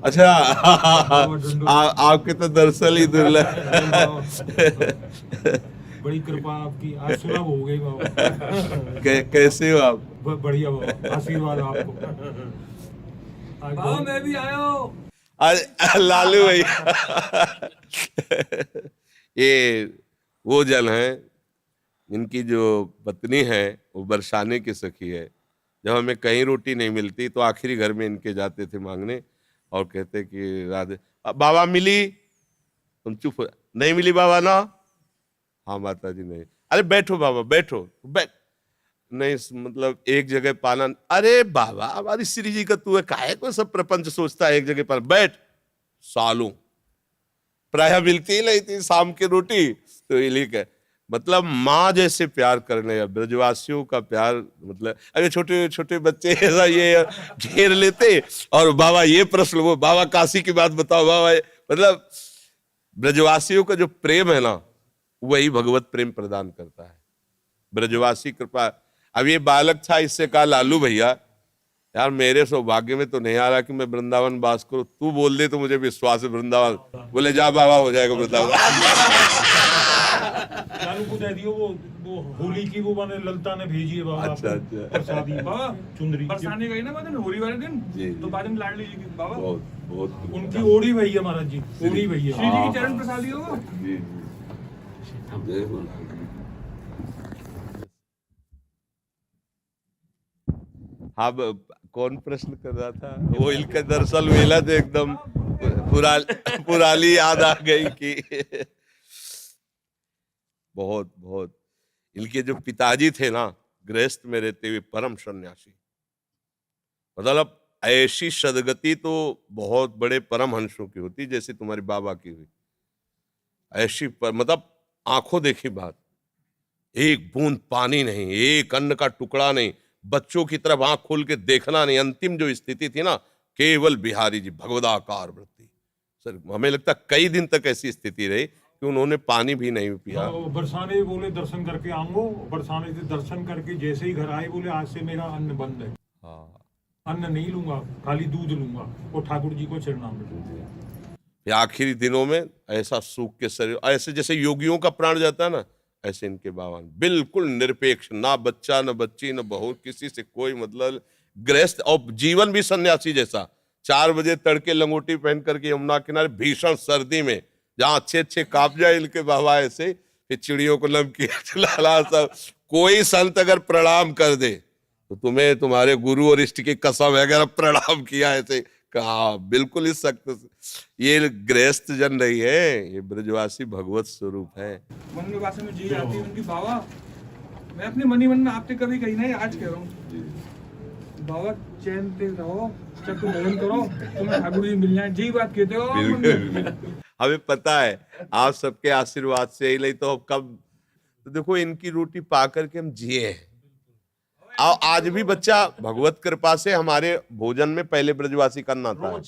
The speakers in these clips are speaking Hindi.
अच्छा आपके तो दरअसल ही दुर्लभ। बड़ी कृपा आपकी, आज सुलभ हो गई बाबा। कैसे हो आप? बढ़िया बाबा, आशीर्वाद आपको। बाबा मैं भी आया हूँ। अरे लालू भैया ये वो जन है, इनकी जो पत्नी है वो बरसाने की सखी है। जब हमें कहीं रोटी नहीं मिलती तो आखिरी घर में इनके जाते थे मांगने और कहते कि राधे बाबा मिली, तुम चुप हो, नहीं मिली बाबा ना, हाँ माता जी नहीं, अरे बैठो बाबा बैठो, बैठ नहीं, मतलब एक जगह पाना, अरे बाबा हमारी श्री जी का तू है, काहे को सब प्रपंच सोचता है, एक जगह पर बैठ। सालों प्राय मिलती ही नहीं थी शाम की रोटी, तो ये मतलब माँ जैसे प्यार करने, ब्रजवासियों का प्यार, मतलब अरे छोटे छोटे बच्चे ऐसा ये घेर लेते और बाबा ये प्रश्न, वो बाबा काशी की बात बताओ बाबा, मतलब ब्रजवासियों का जो प्रेम है ना वही भगवत प्रेम प्रदान करता है, ब्रजवासी कृपा। अब ये बालक था, इससे कहा लालू भैया यार मेरे सौभाग्य में तो नहीं आ रहा कि मैं वृंदावन वास करूं, तू बोल दे तो मुझे विश्वास है वृंदावन। बोले जा बाबा हो जाएगा वृंदावन। लालू को दे दियो वो होली की वो मैंने ललता ने भेजी है बाबा। अच्छा अच्छा प्रसादी बाबा चुंदरी बरसाने गई ना बाद होली वाले दिन, तो बाद में लाडली जी की बाबा बहुत बहुत उनकी ओढ़ी भैया महाराज जी, ओढ़ी भैया श्री जी की चरण प्रसादी होगा। जी जय हो। अब कौन प्रश्न कर रहा था? वो इनका दरअसल वेला तो एकदम पुरानी याद आ गई कि बहुत बहुत इनके जो पिताजी थे ना गृहस्थ में रहते हुए परम सन्यासी, मतलब ऐसी सदगति तो बहुत बड़े परमहंसों की होती जैसे तुम्हारे बाबा की हुई, ऐसी मतलब आंखों देखी बात, एक बूंद पानी नहीं, एक अन्न का टुकड़ा नहीं, बच्चों की तरफ आंख खोल के देखना नहीं। अंतिम जो स्थिति थी ना, केवल बिहारी जी भगवदाकार वृत्ति, सर हमें लगता कई दिन तक ऐसी स्थिति रही कि उन्होंने पानी भी नहीं पिया। बरसाने बोले दर्शन करके आऊंगो, बरसाने से दर्शन करके जैसे ही घर आए बोले आज से मेरा अन्न बंद है, हाँ अन्न नहीं लूंगा, खाली दूध लूंगा और ठाकुर जी को चरणामृत। आखिरी दिनों में ऐसा सूख के शरीर, ऐसे जैसे योगियों का प्राण जाता है ना, ऐसे इनके बाबा बिल्कुल निरपेक्ष, ना बच्चा न बच्ची न बहू, किसी से कोई मतलब, गृहस्थ और जीवन भी सन्यासी जैसा। 4 बजे तड़के लंगोटी पहन करके यमुना किनारे भीषण सर्दी में, जहाँ अच्छे अच्छे काप जाए इनके बाबा, ऐसे फिर चिड़ियों को नमकीन खिलाना सब। कोई संत अगर प्रणाम कर दे तो तुम्हें तुम्हारे गुरु और इष्ट की कसम है, अगर प्रणाम किया ऐसे कहा, बिल्कुल इस सख्त। ये गृहस्थ जन नहीं है, ये ब्रजवासी भगवत स्वरूप है। मन में भाषा में जी आती है उनकी बाबा, मैं अपने मनी मन में आपसे कभी कही नहीं, आज कह रहा हूँ बाबा चैन से रहो, चक्कर भजन करो, तुम्हें ठाकुर जी मिल जाए, जी बात कहते हो। हमें पता है आप सबके आशीर्वाद से ही, नहीं तो कब, तो देखो इनकी रोटी पा करके हम जिए हैं। आज भी बच्चा भगवत कृपा से हमारे भोजन में पहले ब्रजवासी करना आता है,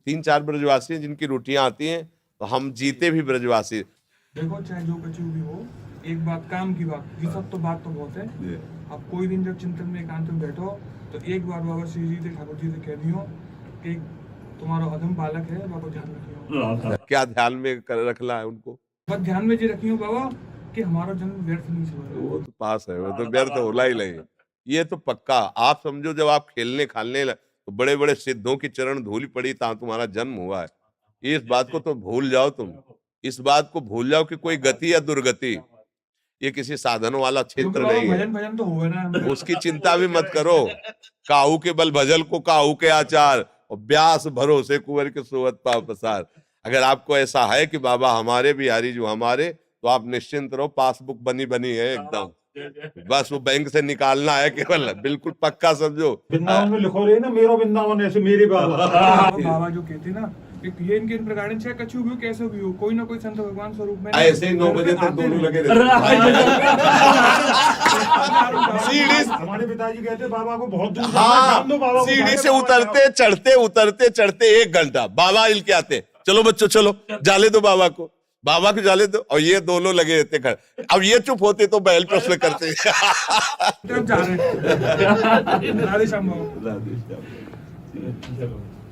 3-4 ब्रजवासी हैं जिनकी रोटियां आती हैं, तो हम जीते भी ब्रजवासी। देखो चाहे जो कुछ भी हो, एक बात काम की बात, ये सब तो बात तो बहुत है। अब कोई दिन जब चिंतन में एकांत में बैठो तो एक बार बाबा श्री जी से ठाकुर जी से कह दियो कि तुम्हारा अधम बालक है, बाबा ध्यान रखियो। क्या ध्यान में रखना है उनको? बस ध्यान में जी रखियो बाबा कि हमारा जन्म व्यर्थ नहीं चला। वो तो पास है, वो तो व्यर्थ होला ही नहीं, ये तो पक्का। आप समझो जब आप खेलने खालने तो बड़े बड़े सिद्धों की चरण धूल पड़ी तहाँ तुम्हारा जन्म हुआ है, इस बात को तो भूल जाओ, तुम इस बात को भूल जाओ कि कोई गति या दुर्गति, ये किसी साधन वाला क्षेत्र नहीं है। भजन तो हुआ ना, उसकी चिंता भी मत करो। काहू के बल भजल को काहू के आचार, और ब्यास भरोसे कुंवर के सोवत पाव पसार। अगर आपको ऐसा है कि बाबा हमारे बिहारी जो हमारे, तो आप निश्चिंत रहो, पासबुक बनी बनी है एकदम, बस वो बैंक से निकालना है केवल, बिल्कुल पक्का समझो। वृंदावन में लिखो रहे ना, मेरा वृंदावन ऐसे मेरे बाबा। बाबा जो कहते ना ये इनके प्रकार चाहे कछु भी हो कैसे भी हो, कोई ना कोई संत भगवान स्वरूप में ऐसे ही 9 बजे तक दोनों लगे रहते। हमारे पिताजी कहते बाबा को बहुत दूर हाँ, सीढ़ी से उतरते चढ़ते 1 घंटा, बाबा हिल के आते, चलो बच्चों चलो जाले दो बाबा को जाले दो, और ये दोनों लगे रहते खड़े। अब ये चुप होते तो बैल प्रश्न करते। जा रहे हैं। राधे श्याम बाबा।